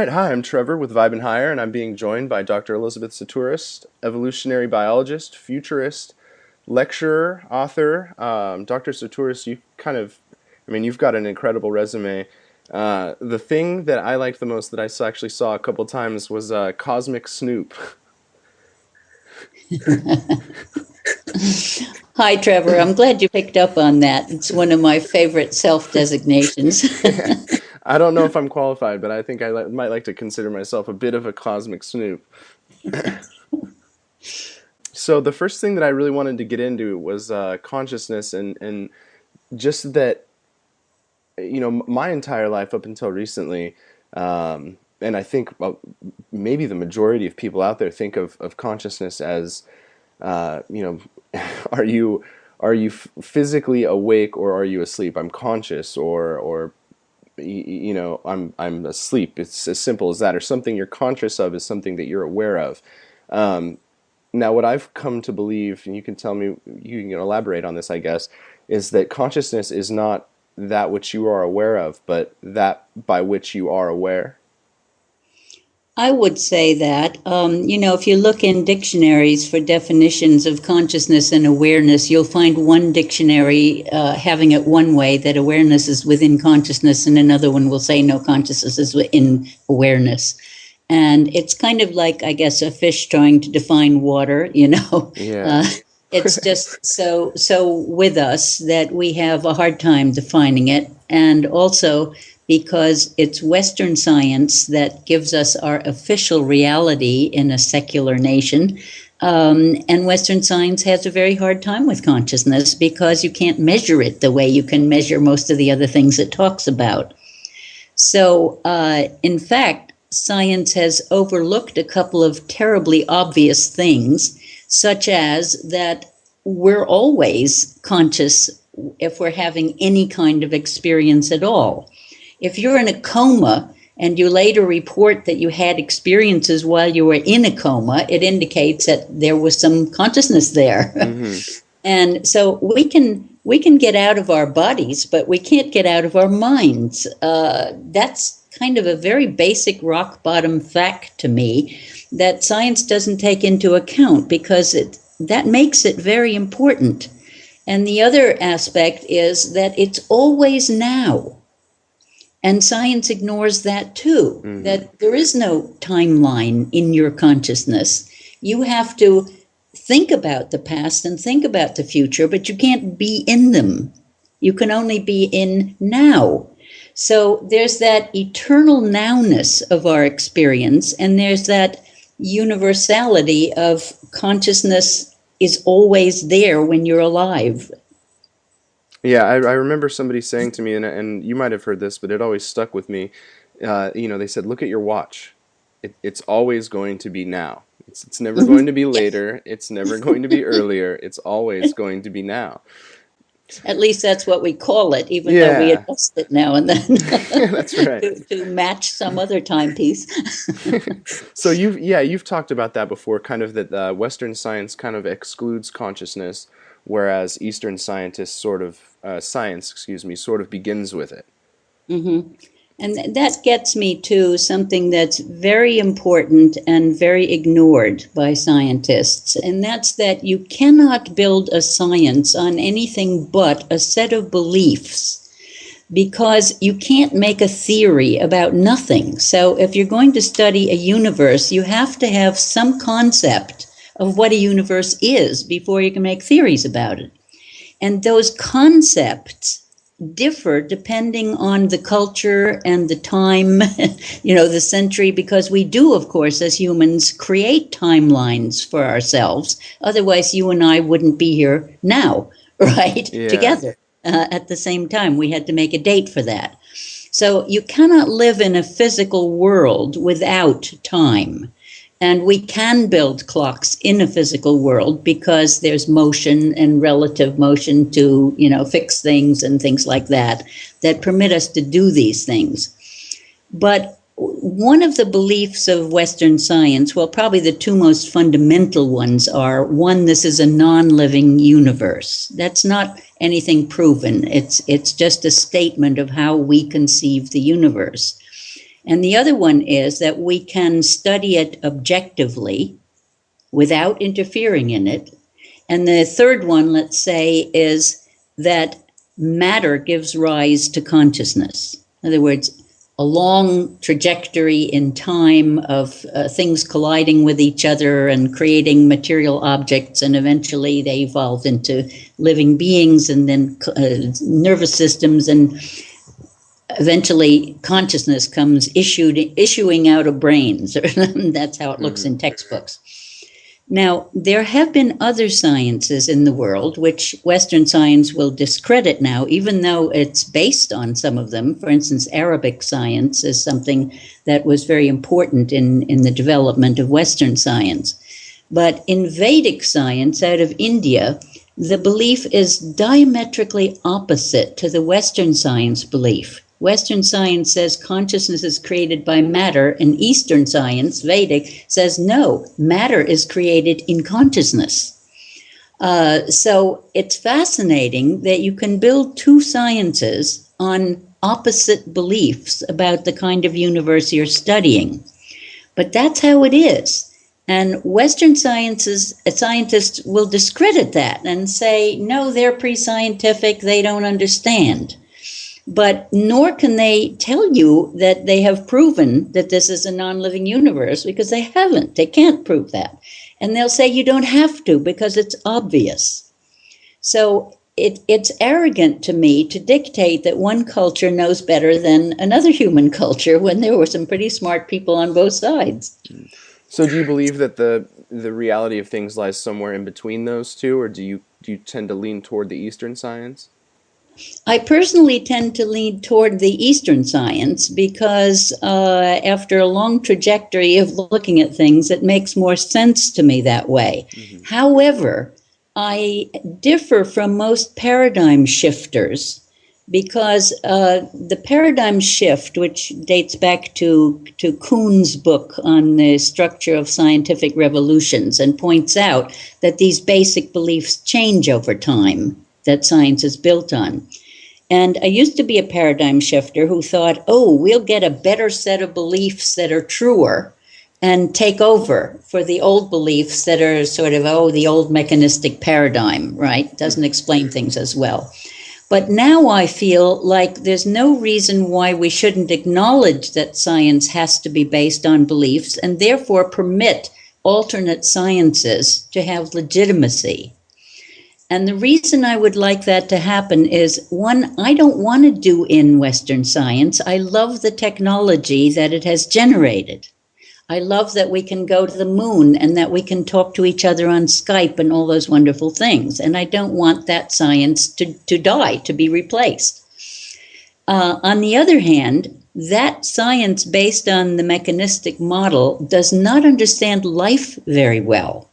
right, hi, I'm Trevor with Vibin Higher, and I'm being joined by Dr. Elisabet Sahtouris, evolutionary biologist, futurist, lecturer, author. Dr. Sahtouris, you've got an incredible resume. The thing that I liked the most that actually saw a couple times was Cosmic Snoop. Hi, Trevor. I'm glad you picked up on that. It's one of my favorite self-designations. I don't know if I'm qualified, but I think I might like to consider myself a bit of a cosmic snoop. So the first thing that I really wanted to get into was consciousness and just that, my entire life up until recently, and I think maybe the majority of people out there think of consciousness as, are you physically awake or are you asleep? I'm conscious or I'm asleep. It's as simple as that. Or something you're conscious of is something that you're aware of. Now, what I've come to believe, and you can tell me, you can elaborate on this, I guess, is that consciousness is not that which you are aware of, but that by which you are aware. I would say that, if you look in dictionaries for definitions of consciousness and awareness, you'll find one dictionary having it one way, that awareness is within consciousness, and another one will say no, consciousness is within awareness. And it's kind of like, I guess, a fish trying to define water, Yeah. It's just so with us that we have a hard time defining it. And also because it's Western science that gives us our official reality in a secular nation. And Western science has a very hard time with consciousness because you can't measure it the way you can measure most of the other things it talks about. So, in fact, science has overlooked a couple of terribly obvious things, such as that we're always conscious if we're having any kind of experience at all. If you're in a coma and you later report that you had experiences while you were in a coma, it indicates that there was some consciousness there. Mm-hmm. And so we can get out of our bodies, but we can't get out of our minds. That's kind of a very basic rock bottom fact to me that science doesn't take into account because that makes it very important. And the other aspect is that it's always now. And science ignores that too, mm-hmm. that there is no timeline in your consciousness. You have to think about the past and think about the future, but you can't be in them. You can only be in now. So there's that eternal nowness of our experience, and there's that universality of consciousness is always there when you're alive. Yeah, I remember somebody saying to me, and you might have heard this, but it always stuck with me. They said, look at your watch. It's always going to be now. It's never going to be later. It's never going to be earlier. It's always going to be now. At least that's what we call it, even though we adjust it now and then. That's right. to match some other timepiece. So you've talked about that before, kind of that Western science kind of excludes consciousness, whereas Eastern science sort of begins with it. Mm-hmm. And that gets me to something that's very important and very ignored by scientists, and that's that you cannot build a science on anything but a set of beliefs, because you can't make a theory about nothing. So if you're going to study a universe, you have to have some concept of what a universe is before you can make theories about it. And those concepts differ depending on the culture and the time, the century, because we do, of course, as humans, create timelines for ourselves. Otherwise, you and I wouldn't be here now, right? Yeah. Together at the same time. We had to make a date for that. So you cannot live in a physical world without time. And we can build clocks in a physical world because there's motion and relative motion to, fix things and things like that permit us to do these things. But one of the beliefs of Western science, well, probably the two most fundamental ones are, one, this is a non-living universe. That's not anything proven. It's just a statement of how we conceive the universe. And the other one is that we can study it objectively without interfering in it. And the third one, let's say, is that matter gives rise to consciousness. In other words, a long trajectory in time of things colliding with each other and creating material objects, and eventually they evolve into living beings and then nervous systems, and eventually consciousness comes issuing out of brains. That's how it looks in textbooks. Now, there have been other sciences in the world which Western science will discredit now, even though it's based on some of them. For instance, Arabic science is something that was very important in the development of Western science. But in Vedic science out of India, the belief is diametrically opposite to the Western science belief. Western science says consciousness is created by matter, and Eastern science, Vedic, says no, matter is created in consciousness. So it's fascinating that you can build two sciences on opposite beliefs about the kind of universe you're studying. But that's how it is. And Western scientists will discredit that and say, no, they're pre-scientific, they don't understand. But nor can they tell you that they have proven that this is a non-living universe, because they haven't. They can't prove that. And they'll say you don't have to because it's obvious. So it's arrogant to me to dictate that one culture knows better than another human culture when there were some pretty smart people on both sides. So do you believe that the reality of things lies somewhere in between those two, or do you tend to lean toward the Eastern science? I personally tend to lean toward the Eastern science because after a long trajectory of looking at things, it makes more sense to me that way. Mm-hmm. However, I differ from most paradigm shifters because the paradigm shift, which dates back to Kuhn's book on the structure of scientific revolutions, and points out that these basic beliefs change over time that science is built on. And I used to be a paradigm shifter who thought, oh, we'll get a better set of beliefs that are truer and take over for the old beliefs that are sort of, the old mechanistic paradigm, right? Doesn't explain things as well. But now I feel like there's no reason why we shouldn't acknowledge that science has to be based on beliefs, and therefore permit alternate sciences to have legitimacy. And the reason I would like that to happen is, one, I don't want to do in Western science. I love the technology that it has generated. I love that we can go to the moon and that we can talk to each other on Skype and all those wonderful things. And I don't want that science to die, to be replaced. On the other hand, that science based on the mechanistic model does not understand life very well.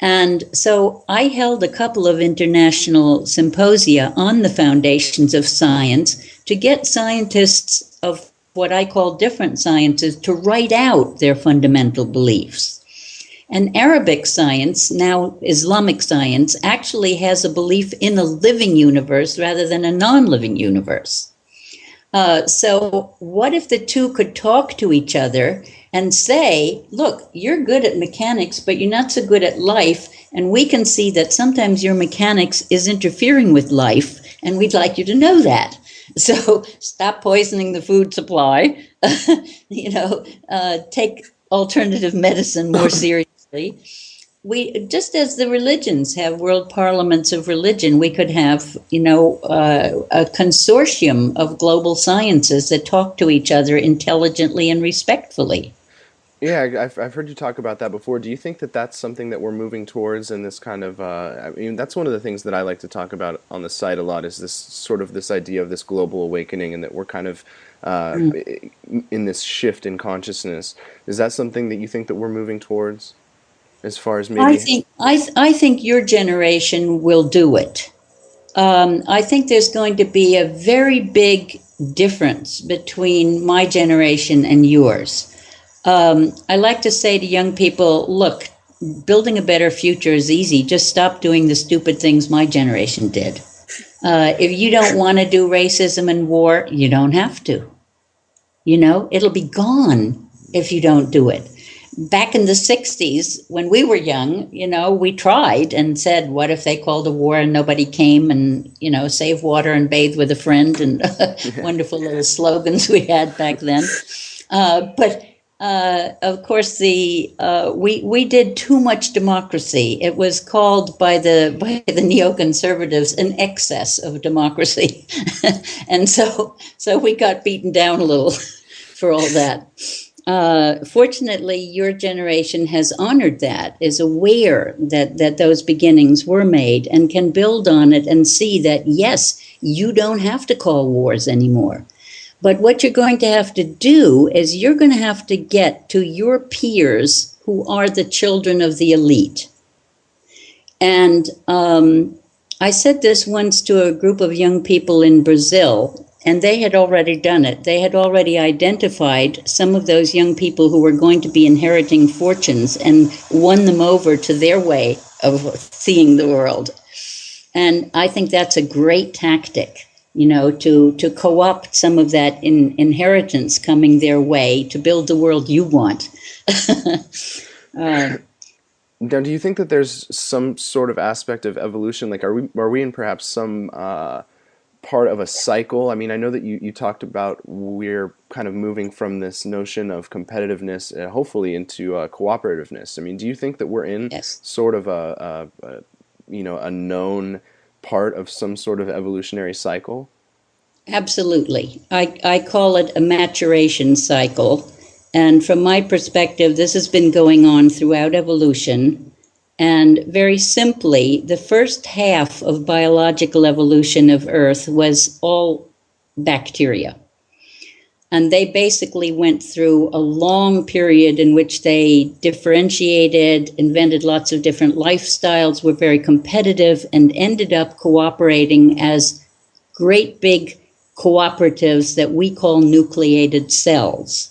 And so I held a couple of international symposia on the foundations of science to get scientists of what I call different sciences to write out their fundamental beliefs. And Arabic science, now Islamic science, actually has a belief in a living universe rather than a non-living universe. So what if the two could talk to each other and say, look, you're good at mechanics, but you're not so good at life, and we can see that sometimes your mechanics is interfering with life, and we'd like you to know that. So stop poisoning the food supply, take alternative medicine more seriously. We, just as the religions have world parliaments of religion, we could have, a consortium of global sciences that talk to each other intelligently and respectfully. Yeah, I've heard you talk about that before. Do you think that that's something that we're moving towards in this kind of, that's one of the things that I like to talk about on the site a lot, is this idea of this global awakening, and that we're kind of in this shift in consciousness. Is that something that you think that we're moving towards, as far as maybe? I think your generation will do it. I think there's going to be a very big difference between my generation and yours. I like to say to young people, look, building a better future is easy. Just stop doing the stupid things my generation did. If you don't want to do racism and war, you don't have to. It'll be gone if you don't do it. Back in the 60s, when we were young, we tried and said, what if they called a war and nobody came, and, save water and bathe with a friend, and wonderful little slogans we had back then. But of course, we did too much democracy. It was called by the neoconservatives an excess of democracy. And so we got beaten down a little for all that. Fortunately, your generation has honored that, is aware that those beginnings were made, and can build on it and see that, yes, you don't have to call wars anymore. But what you're going to have to do is you're going to have to get to your peers who are the children of the elite. And I said this once to a group of young people in Brazil, and they had already done it. They had already identified some of those young people who were going to be inheriting fortunes and won them over to their way of seeing the world. And I think that's a great tactic, to co-opt some of that inheritance coming their way to build the world you want. Now, do you think that there's some sort of aspect of evolution? Like, are we in perhaps some part of a cycle? I mean, I know that you talked about we're kind of moving from this notion of competitiveness, hopefully, into cooperativeness. I mean, do you think that we're in sort of a known part of some sort of evolutionary cycle? Absolutely. I call it a maturation cycle. And from my perspective, this has been going on throughout evolution. And very simply, the first half of biological evolution of Earth was all bacteria. And they basically went through a long period in which they differentiated, invented lots of different lifestyles, were very competitive, and ended up cooperating as great big cooperatives that we call nucleated cells.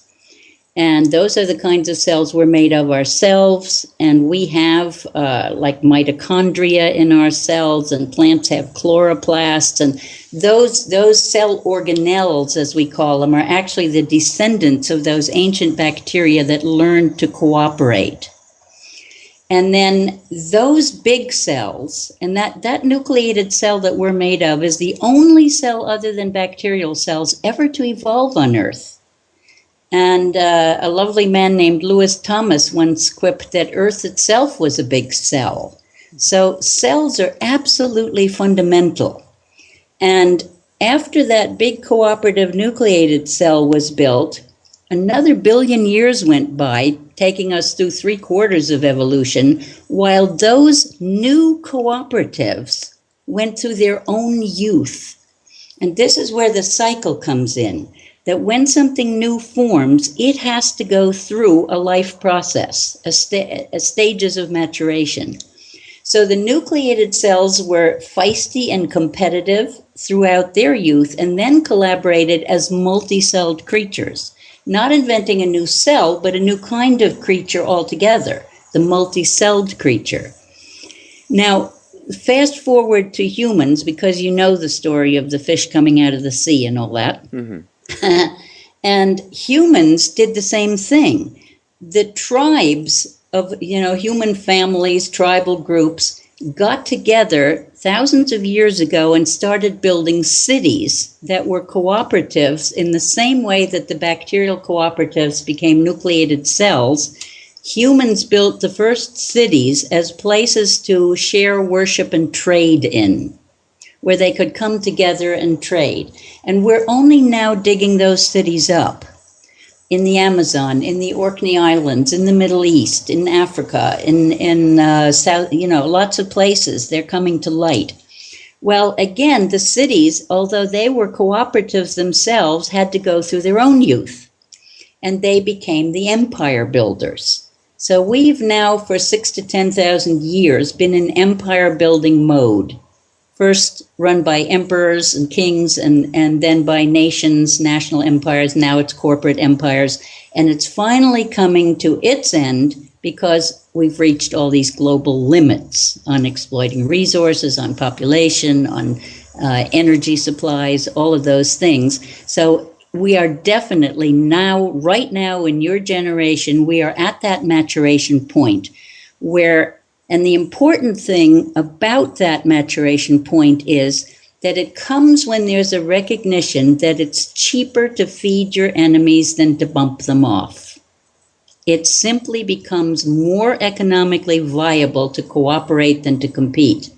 And those are the kinds of cells we're made of ourselves, and we have like mitochondria in our cells, and plants have chloroplasts, and those cell organelles, as we call them, are actually the descendants of those ancient bacteria that learned to cooperate. And then those big cells, and that nucleated cell that we're made of is the only cell other than bacterial cells ever to evolve on Earth. And a lovely man named Lewis Thomas once quipped that Earth itself was a big cell. So cells are absolutely fundamental. And after that big cooperative nucleated cell was built, another billion years went by, taking us through 3/4 of evolution, while those new cooperatives went through their own youth. And this is where the cycle comes in. That when something new forms, it has to go through a life process, a stages of maturation. So the nucleated cells were feisty and competitive throughout their youth, and then collaborated as multi-celled creatures, not inventing a new cell, but a new kind of creature altogether, the multi-celled creature. Now, fast forward to humans, because you know the story of the fish coming out of the sea and all that. Mm-hmm. And humans did the same thing. The tribes of, human families, tribal groups, got together thousands of years ago and started building cities that were cooperatives in the same way that the bacterial cooperatives became nucleated cells. Humans built the first cities as places to share, worship, and trade in, where they could come together and trade. And we're only now digging those cities up in the Amazon, in the Orkney Islands, in the Middle East, in Africa, in South, lots of places. They're coming to light. Well, again, the cities, although they were cooperatives themselves, had to go through their own youth. And they became the empire builders. So we've now, for 6,000 to 10,000 years, been in empire building mode. First run by emperors and kings, and then by nations, national empires. Now it's corporate empires. And it's finally coming to its end because we've reached all these global limits on exploiting resources, on population, on energy supplies, all of those things. So we are definitely now, right now in your generation, we are at that maturation point where, and the important thing about that maturation point is that it comes when there's a recognition that it's cheaper to feed your enemies than to bump them off. It simply becomes more economically viable to cooperate than to compete.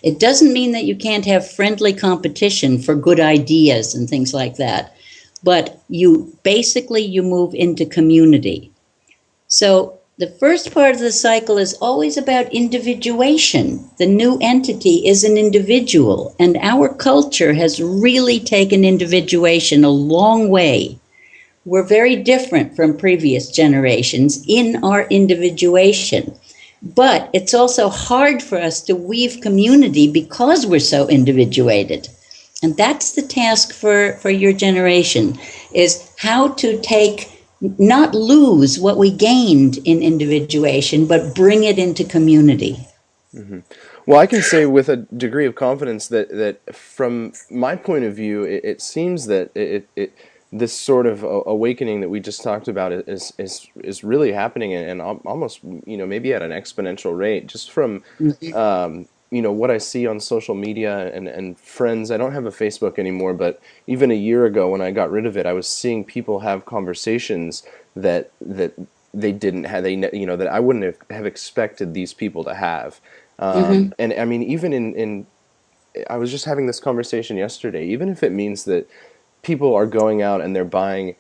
It doesn't mean that you can't have friendly competition for good ideas and things like that, but you move into community. So the first part of the cycle is always about individuation. The new entity is an individual, and our culture has really taken individuation a long way. We're very different from previous generations in our individuation. But it's also hard for us to weave community because we're so individuated. And that's the task for your generation, is how to not lose what we gained in individuation, but bring it into community. Mm-hmm. Well, I can say with a degree of confidence that from my point of view, it seems that this sort of awakening that we just talked about is really happening, and almost, maybe at an exponential rate, just from what I see on social media and friends. I don't have a Facebook anymore, but even a year ago when I got rid of it, I was seeing people have conversations that they didn't have, that I wouldn't have expected these people to have. And I mean, even in I was just having this conversation yesterday, even if it means that people are going out and they're buying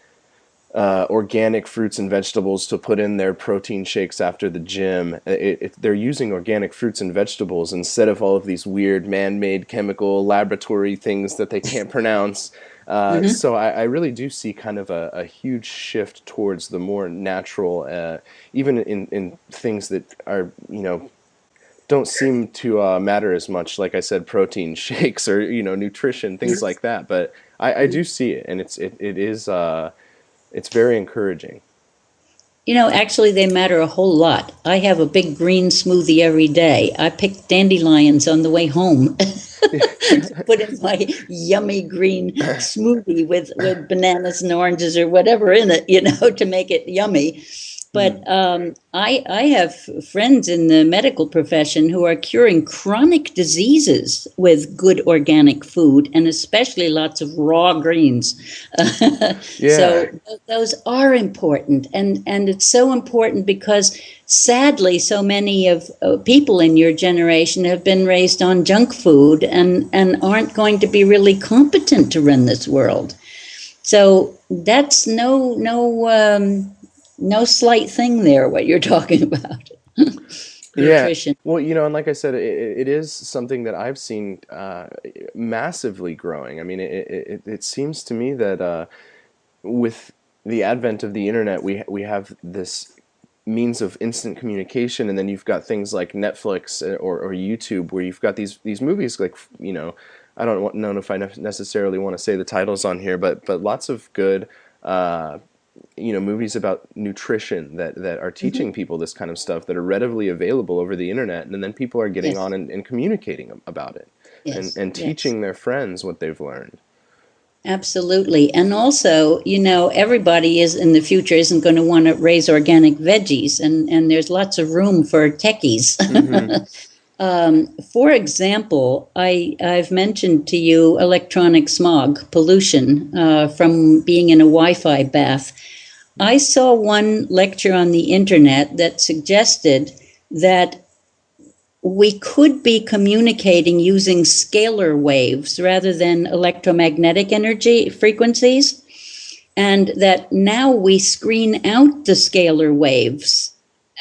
organic fruits and vegetables to put in their protein shakes after the gym. They're using organic fruits and vegetables instead of all of these weird man-made chemical laboratory things that they can't pronounce. So I really do see kind of a huge shift towards the more natural, even in things that are, don't seem to matter as much. Like I said, protein shakes or, nutrition, things like that. But I do see it, and it's very encouraging. Actually, they matter a whole lot. I have a big green smoothie every day. I pick dandelions on the way home to put in my yummy green smoothie with bananas and oranges or whatever in it, to make it yummy. But I have friends in the medical profession who are curing chronic diseases with good organic food, and especially lots of raw greens. Yeah. So those are important, and it's so important because sadly, so many of people in your generation have been raised on junk food and aren't going to be really competent to run this world. So that's no slight thing there, what you're talking about. Nutrition. Yeah. Well, and like I said, it is something that I've seen massively growing. I mean, it seems to me that with the advent of the internet, we have this means of instant communication, and then you've got things like Netflix or YouTube, where you've got these movies like, I don't know if I necessarily want to say the titles on here, but lots of good movies about nutrition that are teaching people this kind of stuff, that are readily available over the internet, and then people are getting on and communicating about it, and teaching their friends what they've learned. Absolutely. And also, everybody in the future isn't going to want to raise organic veggies, and there's lots of room for techies. For example, I've mentioned to you electronic smog, pollution from being in a Wi-Fi bath. I saw one lecture on the internet that suggested that we could be communicating using scalar waves rather than electromagnetic energy frequencies, and that now we screen out the scalar waves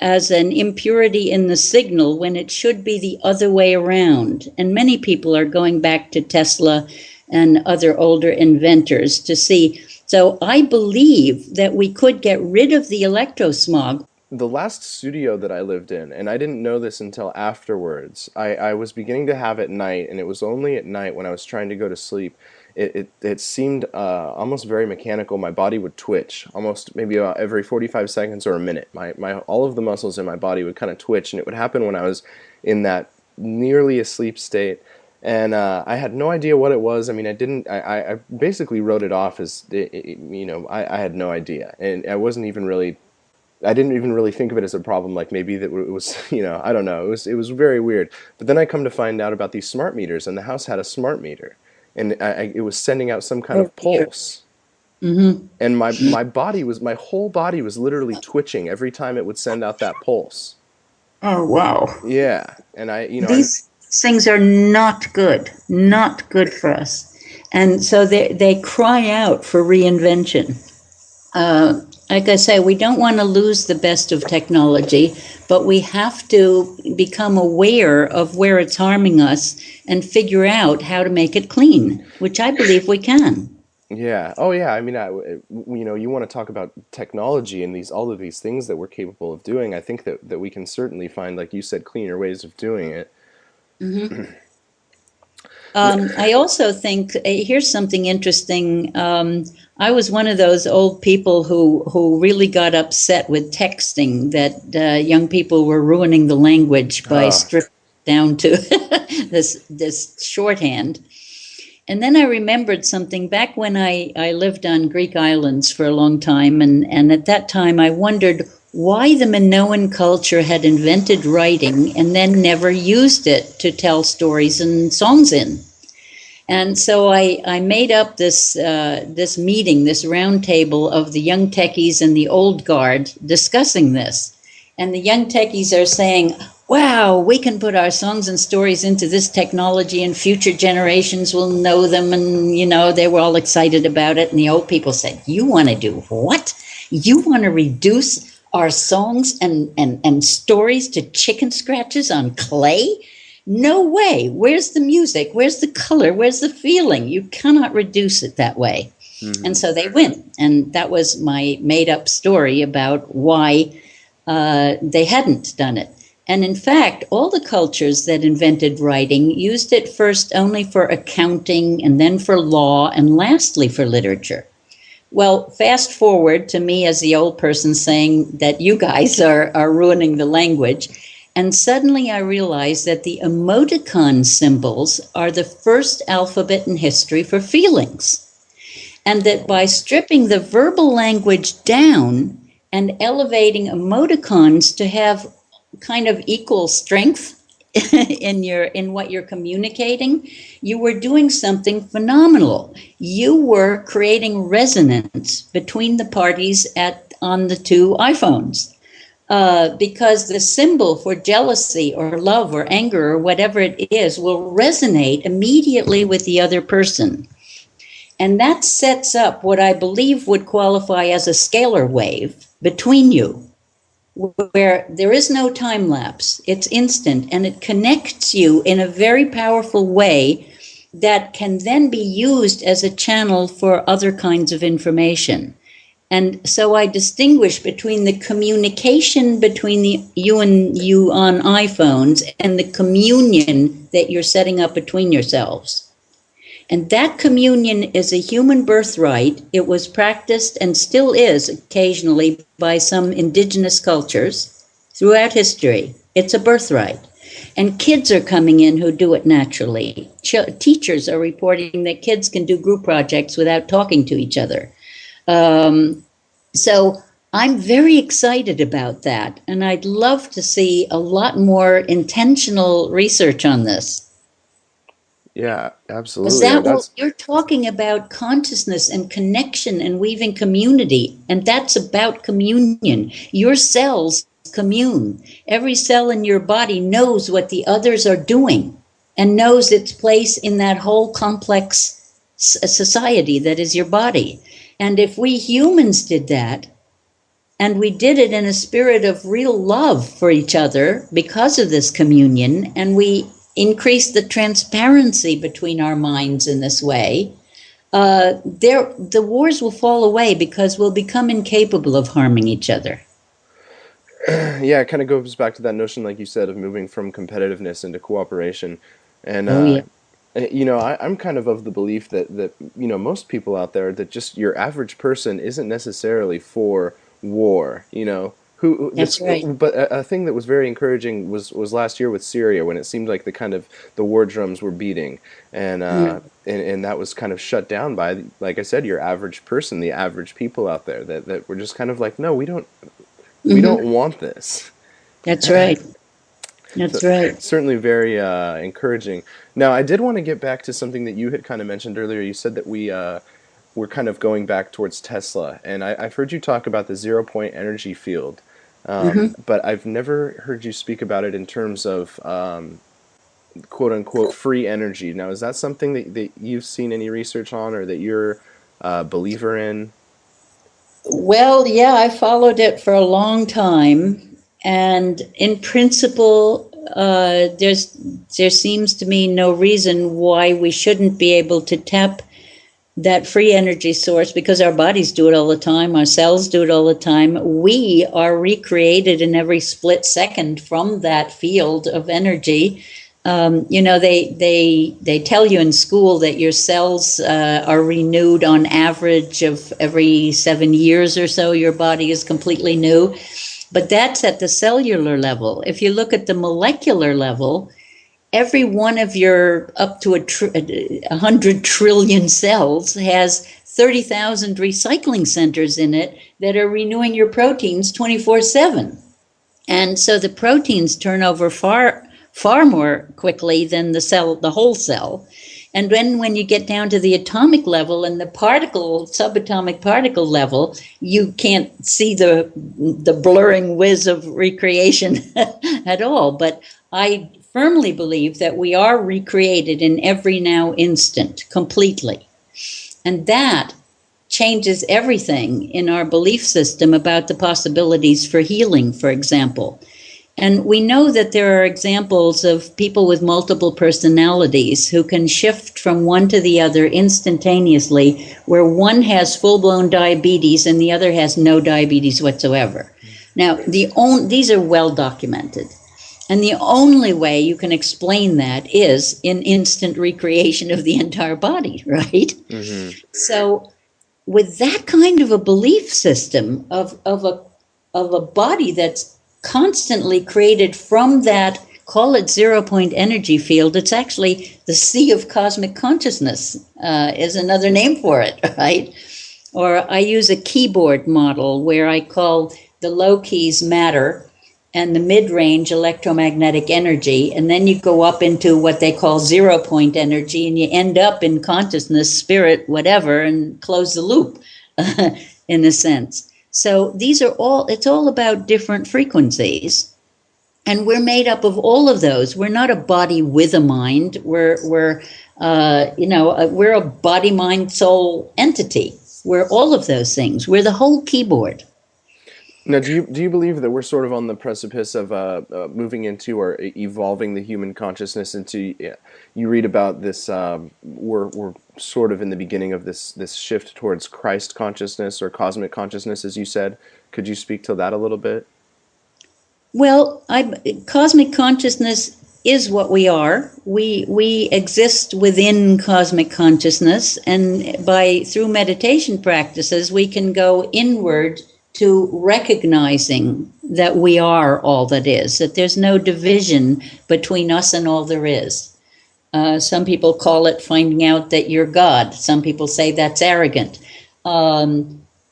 as an impurity in the signal when it should be the other way around. And many people are going back to Tesla and other older inventors to see. So I believe that we could get rid of the electrosmog. The last studio that I lived in, and I didn't know this until afterwards, I was beginning to have at night, and it was only at night when I was trying to go to sleep. It seemed almost very mechanical. My body would twitch almost maybe every 45 seconds or a minute. My all of the muscles in my body would kind of twitch, and it would happen when I was in that nearly asleep state. And I had no idea what it was. I mean, I didn't. I basically wrote it off as I had no idea, and I wasn't even really. I didn't even really think of it as a problem. Like maybe that it was, I don't know. It was very weird. But then I come to find out about these smart meters, and the house had a smart meter, and it was sending out some kind Oh of dear. pulse, Mm-hmm. and my whole body was literally twitching every time it would send out that pulse. Oh wow. Yeah, and I These things are not good for us. And so they cry out for reinvention. Like I say, we don't want to lose the best of technology, but we have to become aware of where it's harming us and figure out how to make it clean, which I believe we can. Yeah. Oh, yeah. I mean, you want to talk about technology and all of these things that we're capable of doing. I think that we can certainly find, like you said, cleaner ways of doing it. Mm-hmm. I also think here's something interesting. I was one of those old people who really got upset with texting that young people were ruining the language by Ah, stripping down to this shorthand. And then I remembered something back when I lived on Greek islands for a long time, and at that time I wondered why the Minoan culture had invented writing and then never used it to tell stories and songs in. And so I made up this meeting, this round table of the young techies and the old guard discussing this. And the young techies are saying, wow, we can put our songs and stories into this technology and future generations will know them. And, they were all excited about it. And the old people said, you want to do what? You want to reduce our songs and stories to chicken scratches on clay? No way. Where's the music? Where's the color? Where's the feeling? You cannot reduce it that way. And hmm so they win. And that was my made up story about why they hadn't done it. And in fact, all the cultures that invented writing used it first only for accounting and then for law and lastly for literature. Well, fast forward to me as the old person saying that you guys are ruining the language. And suddenly I realized that the emoticon symbols are the first alphabet in history for feelings. And that by stripping the verbal language down and elevating emoticons to have kind of equal strength in what you're communicating, you were doing something phenomenal. You were creating resonance between the parties on the two iPhones. Because the symbol for jealousy or love or anger or whatever it is will resonate immediately with the other person. And that sets up what I believe would qualify as a scalar wave between you, where there is no time lapse. It's instant, and it connects you in a very powerful way that can then be used as a channel for other kinds of information. And so I distinguish between the communication between you and you on iPhones and the communion that you're setting up between yourselves. And that communion is a human birthright. It was practiced and still is occasionally by some indigenous cultures throughout history. It's a birthright. And kids are coming in who do it naturally. Teachers are reporting that kids can do group projects without talking to each other. So I'm very excited about that. And I'd love to see a lot more intentional research on this. yeah, Is absolutely. that what That's you're talking about? Consciousness and connection and weaving community. And that's about communion. Your cells commune. Every cell in your body knows what the others are doing and knows its place in that whole complex society that is your body. And if we humans did that, and we did it in a spirit of real love for each other because of this communion, and we increased the transparency between our minds in this way, the wars will fall away because we'll become incapable of harming each other. yeah, it kind of goes back to that notion, like you said, of moving from competitiveness into cooperation. And Oh, yeah. I'm kind of the belief that most people out there, that just your average person isn't necessarily for war. That's right. But a thing that was very encouraging was last year with Syria, when it seemed like the war drums were beating, and and that was kind of shut down by, like I said, your average person, the average people out there that were just kind of like, no, we don't want this. That's right. So That's right. certainly very encouraging. Now, I did want to get back to something that you had kind of mentioned earlier. You said that we're kind of going back towards Tesla, and I've heard you talk about the 0 point energy field, but I've never heard you speak about it in terms of quote unquote free energy. Now, is that something that you've seen any research on, or that you're a believer in? Well, yeah, I followed it for a long time, and in principle, there seems to me no reason why we shouldn't be able to tap that free energy source, because our bodies do it all the time, our cells do it all the time. We are recreated in every split second from that field of energy. They tell you in school that your cells are renewed on average of every 7 years or so. Your body is completely new. But that's at the cellular level. If you look at the molecular level, every one of your up to 100 trillion cells has 30,000 recycling centers in it that are renewing your proteins 24/7. And so the proteins turn over far more quickly than the whole cell. And then when you get down to the atomic level and the subatomic particle level, you can't see the blurring whiz of recreation at all. But I firmly believe that we are recreated in every now instant, completely. And that changes everything in our belief system about the possibilities for healing, for example. And we know that there are examples of people with multiple personalities who can shift from one to the other instantaneously, where one has full-blown diabetes and the other has no diabetes whatsoever. Now, these are well documented. And the only way you can explain that is in instant recreation of the entire body, right? Mm-hmm. So with that kind of a belief system of a body that's constantly created from that, call it 0 point energy field, it's actually the sea of cosmic consciousness is another name for it, right? Or I use a keyboard model where I call the low keys matter and the mid-range electromagnetic energy, and then you go up into what they call 0 point energy, and you end up in consciousness, spirit, whatever, and close the loop in a sense. So it's all about different frequencies, and we're made up of all of those. We're not a body with a mind. We're a body, mind, soul entity. We're all of those things. We're the whole keyboard. Now, do you believe that we're sort of on the precipice of moving into or evolving the human consciousness into? You read about this. We're sort of in the beginning of this shift towards Christ consciousness or cosmic consciousness, as you said. Could you speak to that a little bit? Well, cosmic consciousness is what we are. We exist within cosmic consciousness, and through meditation practices, we can go inward to recognizing that we are all that is, that there's no division between us and all there is. Some people call it finding out that you're God. Some people say that's arrogant.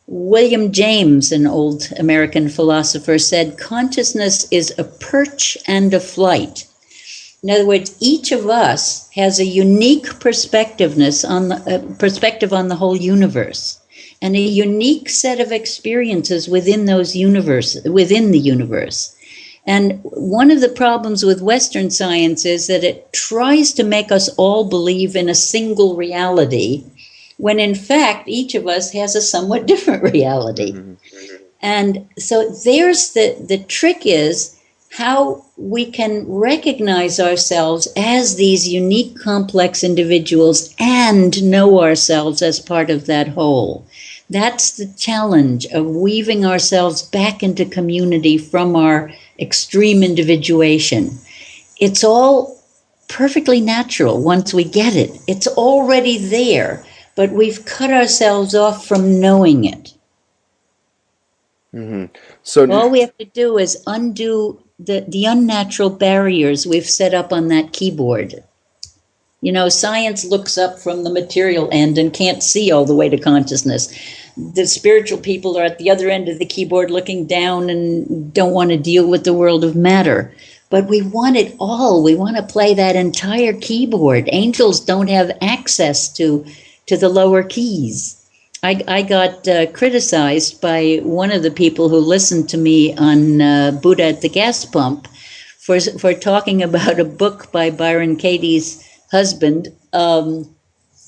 William James, an old American philosopher, said consciousness is a perch and a flight. In other words, each of us has a unique perspective on the whole universe, and a unique set of experiences within the universe. And one of the problems with Western science is that it tries to make us all believe in a single reality, when in fact each of us has a somewhat different reality. Mm-hmm. And so there's the trick is how we can recognize ourselves as these unique, complex individuals and know ourselves as part of that whole. That's the challenge of weaving ourselves back into community from our extreme individuation. It's all perfectly natural once we get it. It's already there, but we've cut ourselves off from knowing it. Hmm. So, All we have to do is undo the unnatural barriers we've set up on that keyboard. You know, science looks up from the material end and can't see all the way to consciousness. The spiritual people are at the other end of the keyboard looking down and don't want to deal with the world of matter. But we want it all. We want to play that entire keyboard. Angels don't have access to the lower keys. I got criticized by one of the people who listened to me on Buddha at the gas pump for talking about a book by Byron Katie's husband,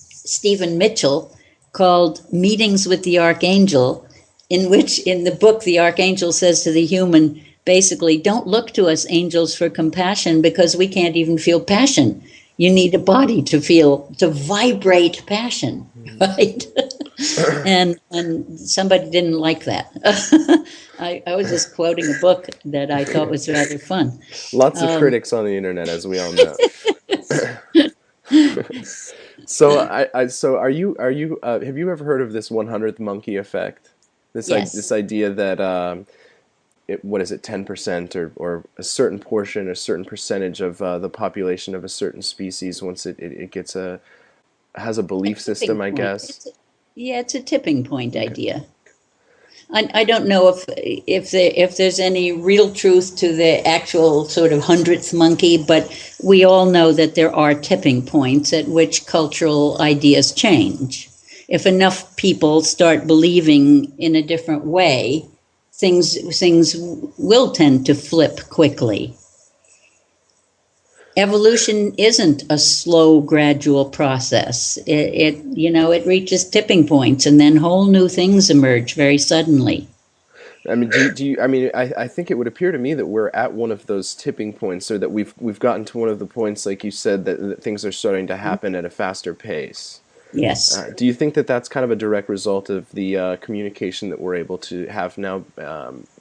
Stephen Mitchell, called Meetings with the Archangel, in which, in the book, the Archangel says to the human, basically, don't look to us angels for compassion because we can't even feel passion. You need a body to feel, to vibrate passion, right? and somebody didn't like that. I was just quoting a book that I thought was rather fun. lots of critics on the internet, as we all know. So, so are you, have you ever heard of this 100th monkey effect? This Yes. idea that, what is it, 10% or a certain portion, a certain percentage of the population of a certain species, once it gets has a A belief tipping system, I point. guess. Yeah, it's a tipping point Okay. idea. I don't know if there's any real truth to the actual sort of hundredth monkey, but we all know that there are tipping points at which cultural ideas change. If enough people start believing in a different way, things will tend to flip quickly. Evolution isn't a slow, gradual process. It reaches tipping points, and then whole new things emerge very suddenly. I mean, I mean, I think it would appear to me that we're at one of those tipping points, or that we've gotten to one of the points, like you said, that things are starting to happen at a faster pace. Yes. Do you think that that's kind of a direct result of the communication that we're able to have now,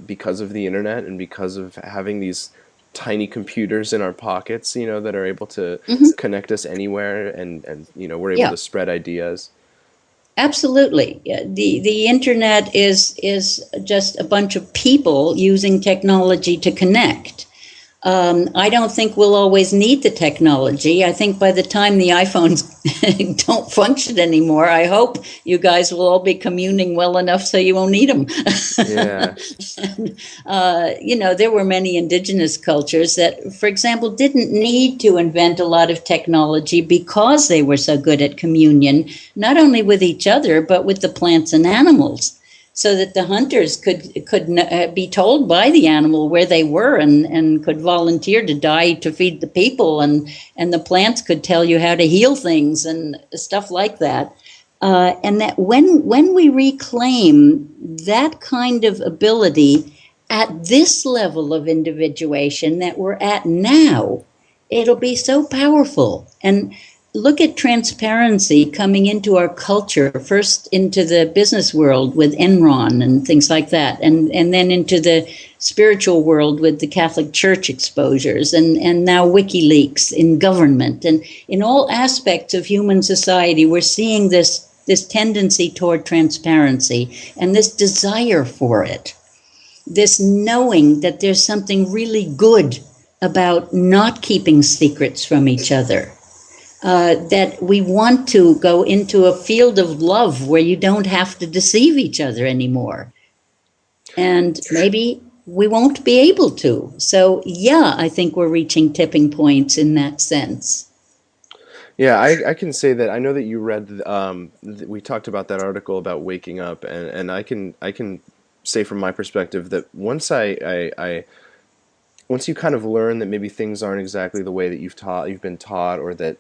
because of the internet and because of having these tiny computers in our pockets, that are able to Hmm. connect us anywhere, and we're able Yeah, to spread ideas? absolutely. Yeah, the internet is just a bunch of people using technology to connect. I don't think we'll always need the technology. I think by the time the iPhones don't function anymore, I hope you guys will all be communing well enough so you won't need them. Yeah. There were many indigenous cultures that, for example, didn't need to invent a lot of technology because they were so good at communion, not only with each other, but with the plants and animals, so that the hunters could be told by the animal where they were, and could volunteer to die to feed the people, and the plants could tell you how to heal things and stuff like that. And that when we reclaim that kind of ability at this level of individuation that we're at now, it'll be so powerful. And look at transparency coming into our culture, first into the business world with Enron and things like that, and then into the spiritual world with the Catholic Church exposures, and now WikiLeaks in government. And in all aspects of human society, we're seeing this tendency toward transparency and this desire for it, this knowing that there's something really good about not keeping secrets from each other, that we want to go into a field of love where you don't have to deceive each other anymore. And maybe we won't be able to. So, yeah, I think we're reaching tipping points in that sense. Yeah, I can say that I know that you read. We talked about that article about waking up, and I can say from my perspective that once you kind of learn that maybe things aren't exactly the way that you've been taught, or that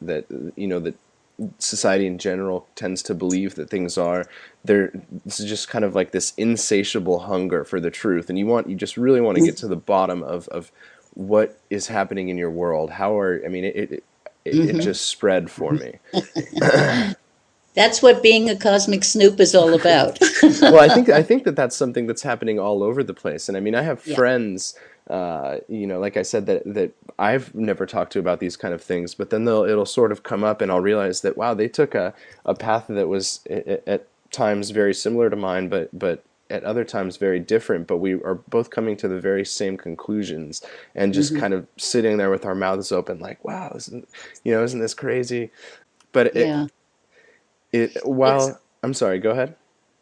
society in general tends to believe that things are, there. This is just kind of like this insatiable hunger for the truth, and you just really want to get to the bottom of what is happening in your world. I mean, it Mm-hmm. just spread for me. That's what being a cosmic snoop is all about. Well, I think that that's something that's happening all over the place, and I mean, I have Yeah. friends, like I said, that I've never talked to about these kind of things, but then it'll sort of come up, and I'll realize that wow, they took a path that was at times very similar to mine, but at other times very different, but we are both coming to the very same conclusions and just Hmm. kind of sitting there with our mouths open, like, wow, isn't this crazy? But Yeah. It's, while I'm sorry, go ahead.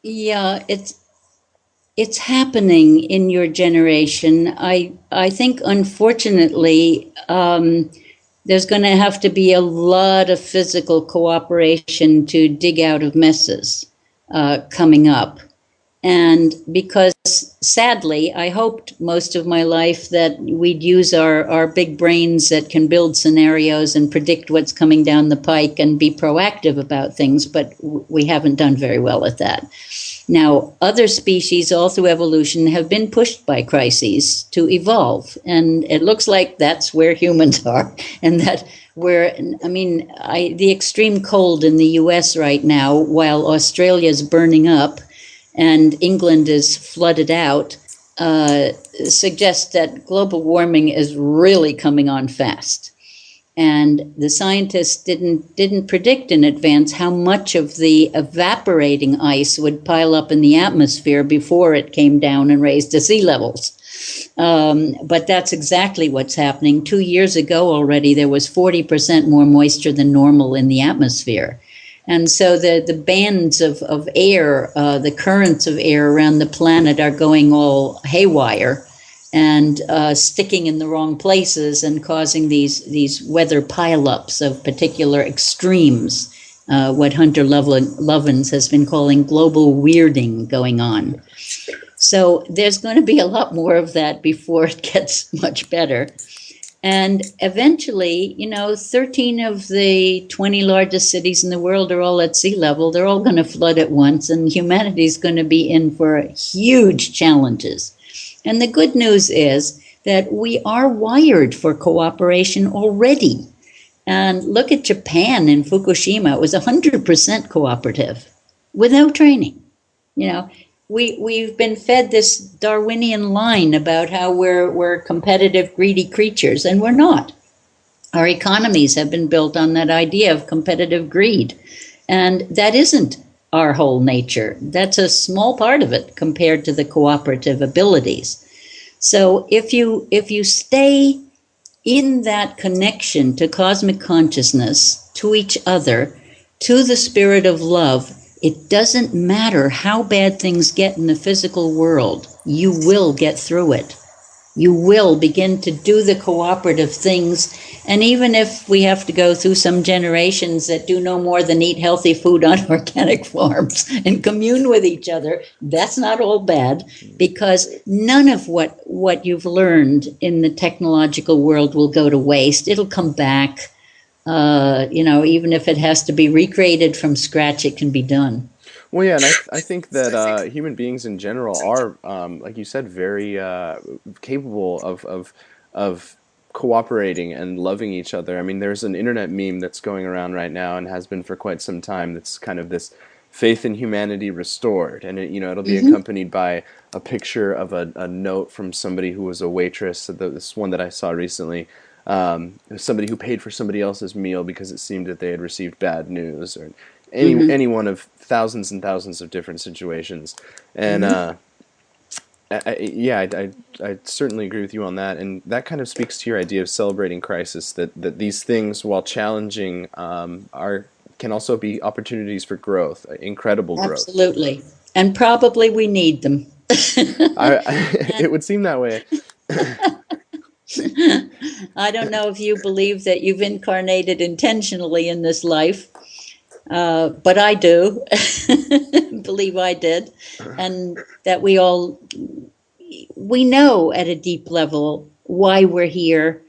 yeah, it's happening in your generation. I think, unfortunately, there's going to have to be a lot of physical cooperation to dig out of messes coming up. And because sadly, I hoped most of my life that we'd use our big brains that can build scenarios and predict what's coming down the pike and be proactive about things, but we haven't done very well at that. Now, other species all through evolution have been pushed by crises to evolve. And it looks like that's where humans are. And that the extreme cold in the US right now, while Australia's burning up and England is flooded out, uh, suggests that global warming is really coming on fast. And the scientists didn't predict in advance how much of the evaporating ice would pile up in the atmosphere before it came down and raised to sea levels. But that's exactly what's happening. 2 years ago already, there was 40% more moisture than normal in the atmosphere. And so the bands of air, the currents of air around the planet are going all haywire and sticking in the wrong places and causing these weather pileups of particular extremes, what Hunter Lovins has been calling global weirding going on. So there's going to be a lot more of that before it gets much better. And eventually, 13 of the 20 largest cities in the world are all at sea level. They're all going to flood at once, and humanity's going to be in for huge challenges. And the good news is that we are wired for cooperation already. And look at Japan in Fukushima. It was 100% cooperative with no training. You know, we've been fed this Darwinian line about how we're competitive, greedy creatures, and we're not. Our economies have been built on that idea of competitive greed. And that isn't our whole nature. That's a small part of it compared to the cooperative abilities. So if you stay in that connection to cosmic consciousness, to each other, to the spirit of love, it doesn't matter how bad things get in the physical world, you will get through it. You will begin to do the cooperative things. And even if we have to go through some generations that do no more than eat healthy food on organic farms and commune with each other, that's not all bad, because none of what you've learned in the technological world will go to waste. It'll come back. Even if it has to be recreated from scratch, it can be done. Well, yeah, and I think that human beings in general are, like you said, very capable of cooperating and loving each other. I mean, there's an internet meme that's going around right now and has been for quite some time. That's kind of this faith in humanity restored, and it'll be Mm-hmm. accompanied by a picture of a note from somebody who was a waitress. This one that I saw recently. Somebody who paid for somebody else's meal because it seemed that they had received bad news, or Mm-hmm. any one of thousands and thousands of different situations. And Mm-hmm. yeah, I certainly agree with you on that. And that kind of speaks to your idea of celebrating crisis, that these things, while challenging, are can also be opportunities for growth, incredible growth. Absolutely. And probably we need them. It would seem that way. I don't know if you believe that you've incarnated intentionally in this life, but I do believe I did, and that we know at a deep level why we're here.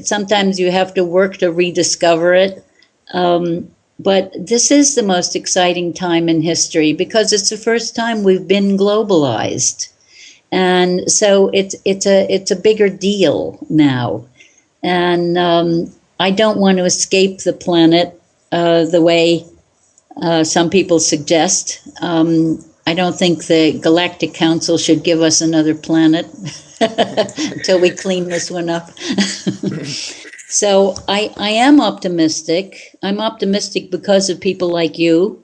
Sometimes you have to work to rediscover it. But this is the most exciting time in history because it's the first time we've been globalized. And so it's a bigger deal now. And I don't want to escape the planet the way some people suggest. I don't think the Galactic Council should give us another planet until we clean this one up. So I am optimistic. I'm optimistic because of people like you.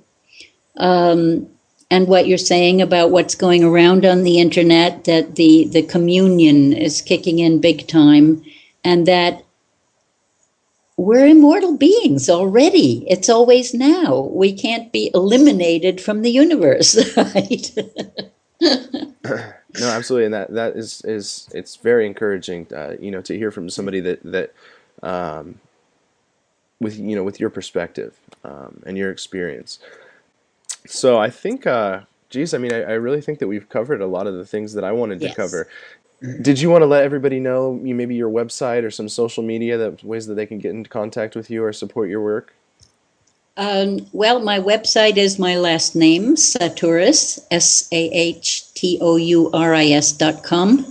And what you're saying about what's going around on the internet, that the communion is kicking in big time, and that we're immortal beings already. It's always now. We can't be eliminated from the universe, right? No, absolutely, and that is it's very encouraging, to hear from somebody that with your perspective and your experience. So I think, geez, I mean, I really think that we've covered a lot of the things that I wanted to Yes. cover. Did you want to let everybody know maybe your website or some social media, that ways that they can get into contact with you or support your work? Well, my website is my last name, Sahtouris, Sahtouris.com.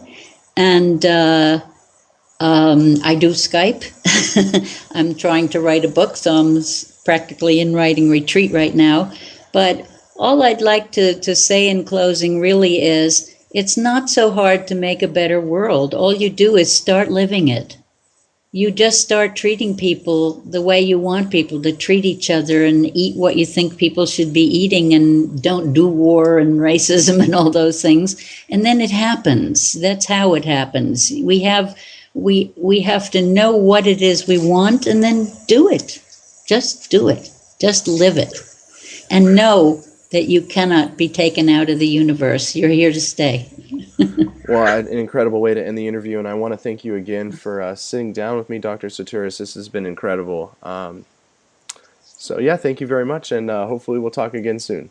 And I do Skype. I'm trying to write a book, so I'm practically in writing retreat right now. But all I'd like to say in closing really is, it's not so hard to make a better world. All you do is start living it. You just start treating people the way you want people to treat each other, and eat what you think people should be eating, and don't do war and racism and all those things. And then it happens. That's how it happens. We have to know what it is we want, and then do it. Just do it. Just live it. And know that you cannot be taken out of the universe. You're here to stay. Well, an incredible way to end the interview, and I want to thank you again for sitting down with me, Dr. Sahtouris. This has been incredible. So yeah, thank you very much, and hopefully we'll talk again soon.